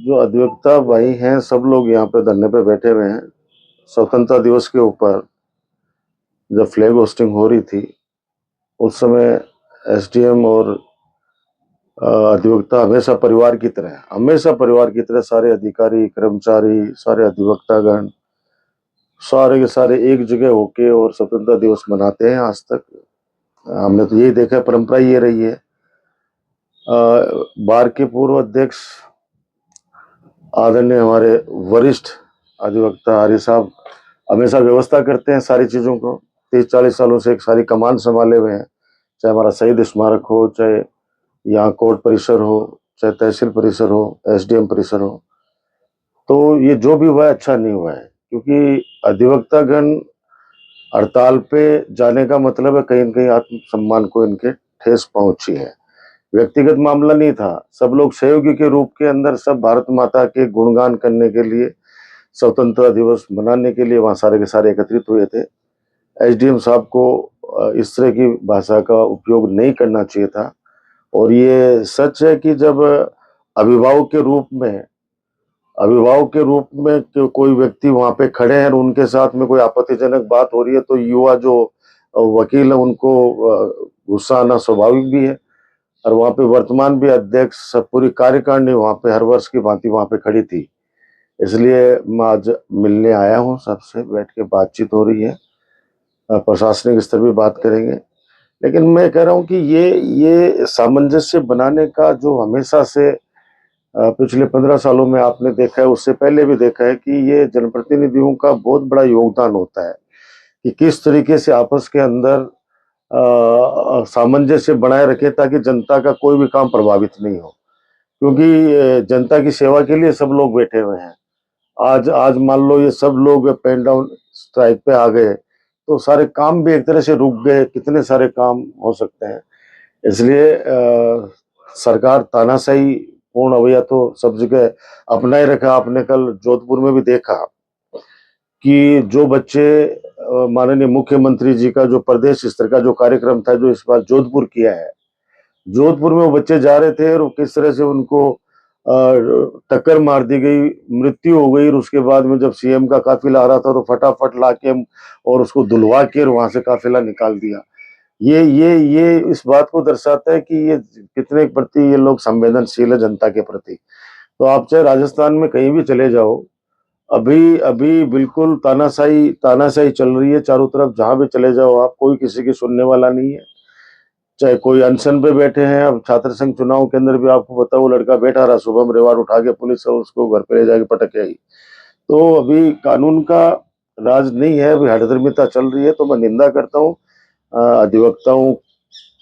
जो अधिवक्ता भाई हैं सब लोग यहाँ पे धरने पे बैठे हुए हैं। स्वतंत्रता दिवस के ऊपर जब फ्लैग होस्टिंग हो रही थी उस समय एसडीएम और अधिवक्ता हमेशा परिवार की तरह सारे अधिकारी कर्मचारी सारे अधिवक्तागण सारे के सारे एक जगह होके और स्वतंत्रता दिवस मनाते हैं। आज तक हमने तो यही देखा है, परंपरा ये रही है। बार के पूर्व अध्यक्ष आदरणीय हमारे वरिष्ठ अधिवक्ता आर्य साहब हमेशा व्यवस्था करते हैं सारी चीजों को। 30-40 सालों से एक सारी कमान संभाले हुए हैं, चाहे हमारा शहीद स्मारक हो, चाहे यहाँ कोर्ट परिसर हो, चाहे तहसील परिसर हो, एसडीएम परिसर हो। तो ये जो भी हुआ है अच्छा नहीं हुआ है, क्योंकि अधिवक्तागण हड़ताल पे जाने का मतलब है कहीं न कहीं आत्मसम्मान को इनके ठेस पहुंची है। व्यक्तिगत मामला नहीं था, सब लोग सहयोगी के रूप के अंदर सब भारत माता के गुणगान करने के लिए, स्वतंत्रता दिवस मनाने के लिए वहाँ सारे के सारे एकत्रित हुए थे। एसडीएम साहब को इस तरह की भाषा का उपयोग नहीं करना चाहिए था। और ये सच है कि जब अभिभावक के रूप में कोई व्यक्ति वहाँ पे खड़े हैं और उनके साथ में कोई आपत्तिजनक बात हो रही है तो युवा जो वकील है उनको गुस्सा आना स्वाभाविक भी है। और वहाँ पे वर्तमान भी अध्यक्ष पूरी कार्यकारिणी वहाँ पे हर वर्ष की भांति वहाँ पे खड़ी थी। इसलिए मैं आज मिलने आया हूँ, सबसे बैठ के बातचीत हो रही है, प्रशासनिक स्तर भी बात करेंगे। लेकिन मैं कह रहा हूँ कि ये सामंजस्य बनाने का जो हमेशा से पिछले 15 सालों में आपने देखा है, उससे पहले भी देखा है कि ये जनप्रतिनिधियों का बहुत बड़ा योगदान होता है कि किस तरीके से आपस के अंदर सामंजस्य बनाए रखें ताकि जनता का कोई भी काम प्रभावित नहीं हो। क्योंकि जनता की सेवा के लिए सब लोग बैठे हुए हैं। आज आज मान लो ये सब लोग पेन डाउन स्ट्राइक पे आ गए तो सारे काम भी एक तरह से रुक गए, कितने सारे काम हो सकते हैं। इसलिए सरकार तानाशाही पूर्ण अवैया तो सब जगह अपनाए रखा। आपने कल जोधपुर में भी देखा कि जो बच्चे माननीय मुख्यमंत्री जी का जो प्रदेश स्तर का जो कार्यक्रम था जो इस बार जोधपुर किया है, जोधपुर में वो बच्चे जा रहे थे और किस तरह से उनको टक्कर मार दी गई, मृत्यु हो गई। और उसके बाद में जब सीएम का काफिला आ रहा था तो फटाफट लाके और उसको धुलवा के और वहां से काफिला निकाल दिया। ये इस बात को दर्शाता है कि ये कितने प्रति ये लोग संवेदनशील है जनता के प्रति। तो आप चाहे राजस्थान में कहीं भी चले जाओ, अभी अभी बिल्कुल तानाशाही चल रही है चारों तरफ। जहां भी चले जाओ आप, कोई किसी की सुनने वाला नहीं है। चाहे कोई अनशन पे बैठे हैं, अब छात्र संघ चुनाव के अंदर भी आपको पता, वो लड़का बैठा रहा, शुभम रेवाड़ उठा के पुलिस उसको घर पे ले जाके पटक के आई। तो अभी कानून का राज नहीं है, अभी हठधर्मिता चल रही है। तो मैं निंदा करता हूँ। अधिवक्ताओं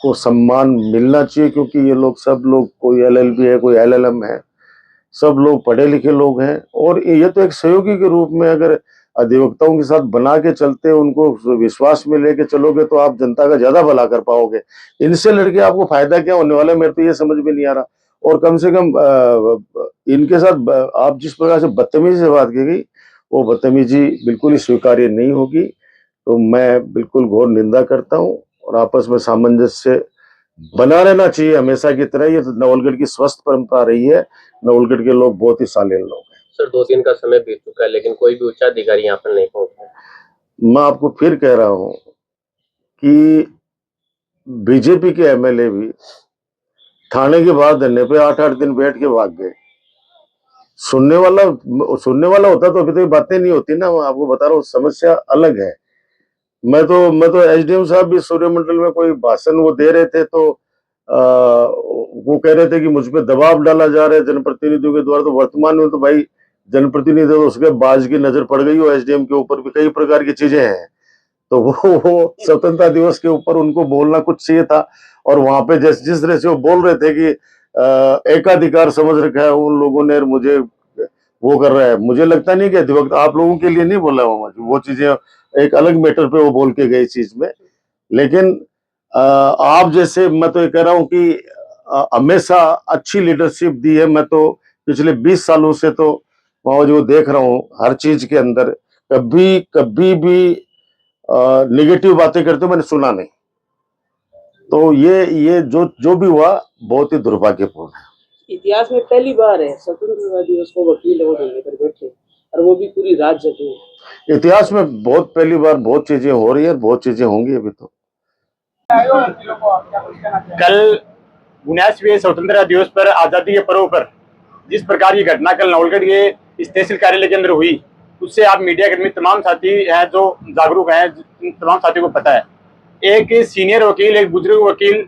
को सम्मान मिलना चाहिए, क्योंकि ये लोग सब लोग, कोई एलएलबी है, कोई एलएलएम है, सब लोग पढ़े लिखे लोग हैं। और ये तो एक सहयोगी के रूप में अगर अधिवक्ताओं के साथ बना के चलते, उनको विश्वास में लेके चलोगे तो आप जनता का ज्यादा भला कर पाओगे। इनसे लड़के आपको फायदा क्या होने वाला है, मेरे तो ये समझ में नहीं आ रहा। और कम से कम इनके साथ आप जिस प्रकार से बदतमीजी से बात की गई, वो बदतमीजी बिल्कुल ही स्वीकार्य नहीं होगी। तो मैं बिल्कुल घोर निंदा करता हूँ। और आपस में सामंजस्य बना रहना चाहिए हमेशा की तरह। ये नवलगढ़ की स्वस्थ परंपरा रही है। नवलगढ़ के लोग बहुत ही शालीन लोग हैं। सर 2 दिन का समय बीत चुका है लेकिन कोई भी उच्च अधिकारी यहाँ पर नहीं पहुंचा। मैं आपको फिर कह रहा हूं कि बीजेपी के एमएलए भी थाने के बाहर धरने पे 8-8 दिन बैठ के भाग गए। सुनने वाला होता तो अभी तो ये बातें नहीं होती ना। मैं आपको बता रहा हूँ, समस्या अलग है। मैं तो एसडीएम साहब भी सूर्यमंडल में कोई भाषण वो दे रहे थे तो वो कह रहे थे कि मुझ पे दबाव डाला जा रहा है जनप्रतिनिधियों के द्वारा। तो वर्तमान में तो भाई जनप्रतिनिधि तो उसके बाज की नजर पड़ गई हो, एसडीएम के ऊपर भी कई प्रकार की चीजें हैं। तो वो स्वतंत्रता दिवस के ऊपर उनको बोलना कुछ चाहिए था। और वहां पे जिस तरह से वो बोल रहे थे कि एकाधिकार समझ रखा है उन लोगों ने, मुझे वो कर रहा है। मुझे लगता नहीं कि अधिवक्ता आप लोगों के लिए नहीं बोला वो चीजें एक अलग मैटर पे वो बोल के गए चीज में। लेकिन आप जैसे, मैं तो ये कह रहा हूं कि हमेशा अच्छी लीडरशिप दी है। मैं तो पिछले 20 सालों से तो वहां जो देख रहा हूं हर चीज के अंदर, कभी कभी भी निगेटिव बातें करते मैंने सुना नहीं। तो ये जो जो भी हुआ बहुत ही दुर्भाग्यपूर्ण है। इतिहास में पहली बार है स्वतंत्रता दिवस को वकील और लेकर बैठे और वो भी पूरी रात जगे हैं। इतिहास में बहुत पहली बार बहुत चीजें हो रही है, बहुत चीजें होंगी अभी तो। कल 19वें स्वतंत्रता दिवस पर आजादी के पर्व पर जिस प्रकार की घटना कल नवलगढ़ के तहसील कार्यालय के अंदर हुई, उससे आप मीडिया कर्मी तमाम साथी हैं जो जागरूक हैं, तमाम साथियों को पता है। एक सीनियर वकील, एक बुजुर्ग वकील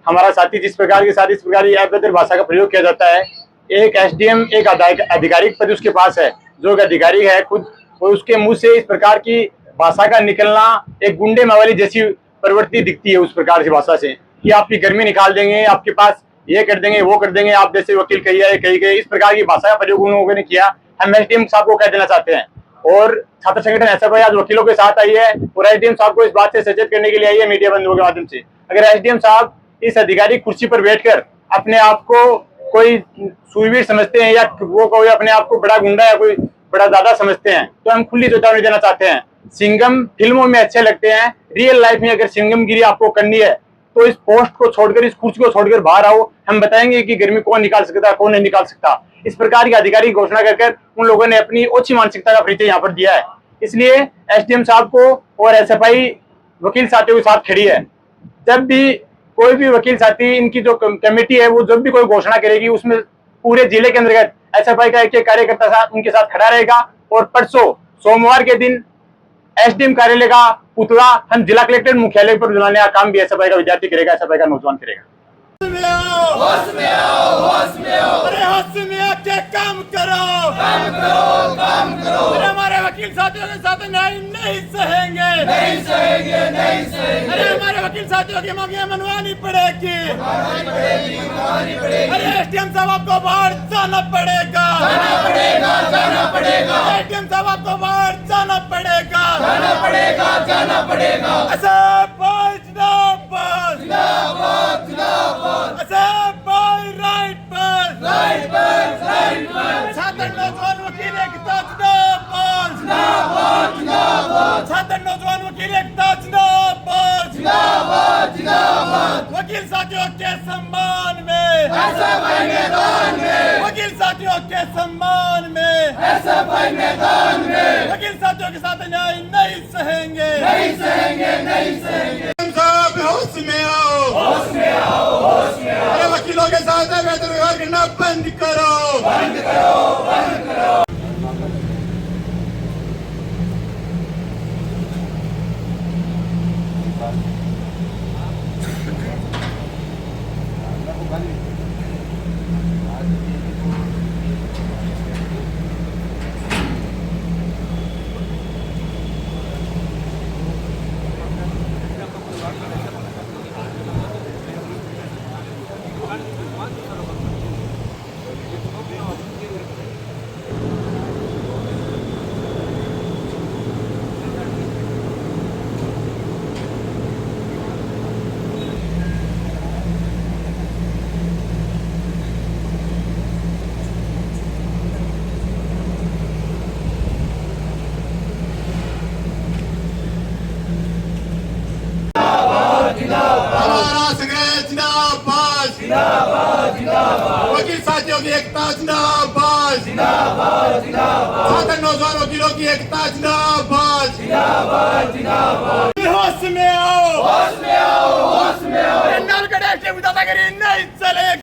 हमारा साथी, जिस प्रकार के साथ इस प्रकार की अभद्र भाषा का प्रयोग किया जाता है। एक एसडीएम, एक आधिकारिक पद उसके पास है, जो एक अधिकारी है खुद, और उसके मुंह से इस प्रकार की भाषा का निकलना एक गुंडे मावाली जैसी प्रवृत्ति दिखती है। उस प्रकार की भाषा से कि आपकी गर्मी निकाल देंगे, आपके पास ये कर देंगे, वो कर देंगे, आप जैसे वकील कही गए, इस प्रकार की भाषा का प्रयोग उन लोगों ने किया। हम एसडीएम साहब को कह देना चाहते हैं, और छात्र संगठन एसएफआई आज वकीलों के साथ आई है और एसडीएम साहब को इस बात से सचेत करने के लिए आई है मीडिया बंधुओं के माध्यम से। अगर एसडीएम साहब इस अधिकारी कुर्सी पर बैठकर अपने आप को कोई सूरवीर समझते हैं या वो कोई अपने आप को बड़ा गुंडा या कोई बड़ा दादा समझते हैं, तो हम खुली चेतावनी देना चाहते हैं। सिंघम फिल्मों में अच्छे लगते हैं, रियल लाइफ में अगर सिंघमगिरी आपको करनी है तो इस पोस्ट को छोड़कर, इस कुर्सी को छोड़कर बाहर आओ। हम बताएंगे कि गर्मी कौन निकाल सकता है, कौन नहीं निकाल सकता। इस प्रकार की आधिकारिक घोषणा कर उन लोगों ने अपनी ओछी मानसिकता का परिचय यहाँ पर दिया है। इसलिए एसडीएम साहब को और एसएफआई वकील साथियों के साथ खड़ी है। जब भी कोई भी वकील साथी, इनकी जो कमेटी है, वो जब भी कोई घोषणा करेगी, उसमें पूरे जिले के अंतर्गत एसएफआई का एक कार्यकर्ता साथ उनके साथ खड़ा रहेगा। और परसों सोमवार के दिन एसडीएम कार्यालय का पुतला हम जिला कलेक्टर मुख्यालय पर बुलाने का काम भी एसएफआई का विद्यार्थी करेगा, एसएफआई का नौजवान करेगा। होश में आओ, होश में आओ, अरे होश में आके काम करो, काम करो, काम करो। अरे हमारे वकील साथियों के साथ न्याय नहीं सहेंगे, नहीं सहेंगे, नहीं सहेंगे। अरे हमारे वकील साथियों की मांगे मनवानी पड़ेगी, मनवानी पड़ेगी, मनवानी पड़ेगी। अरे एसडीएम साहब आपको बाहर जाना पड़ेगा, जाना पड़ेगा, जाना पड़ेगा। एसडीएम साहब आपको बाहर जाना पड़ेगा, जाना पड़ेगा, जाना पड़ेगा। ऐसा बस जिंदाबाद, जिंदाबाद, जिंदाबाद। छात्र नौजवान वकील एकता जिंदाबाद, जिंदाबाद, जिंदाबाद। छात्र नौजवान वकील एकता जिंदाबाद, जिंदाबाद, जिंदाबाद। वकील साथियों के सम्मान में एसएफआई मैदान में, वकील साथियों के सम्मान में एसएफआई मैदान में। वकील साथियों के साथ न्याय नहीं सहेंगे, नहीं सहेंगे, नहीं सहेंगे। साहब होश में आओ, होश में आओ, होश में आओ। अरे वकीलों के साथ बेहतर व्यवहार करना बंद करो, बंद करो, बंद करो। वकील साथियों की एकता जिंदाबाद, जिंदाबाद, जिंदाबाद। छात्र नौजवान वकीलों की एकता जिंदाबाद, जिंदाबाद, जिंदाबाद। होश में आओ, होश में आओ, होश में आओ। नवलगढ़ दादागिरी नहीं चलेगी।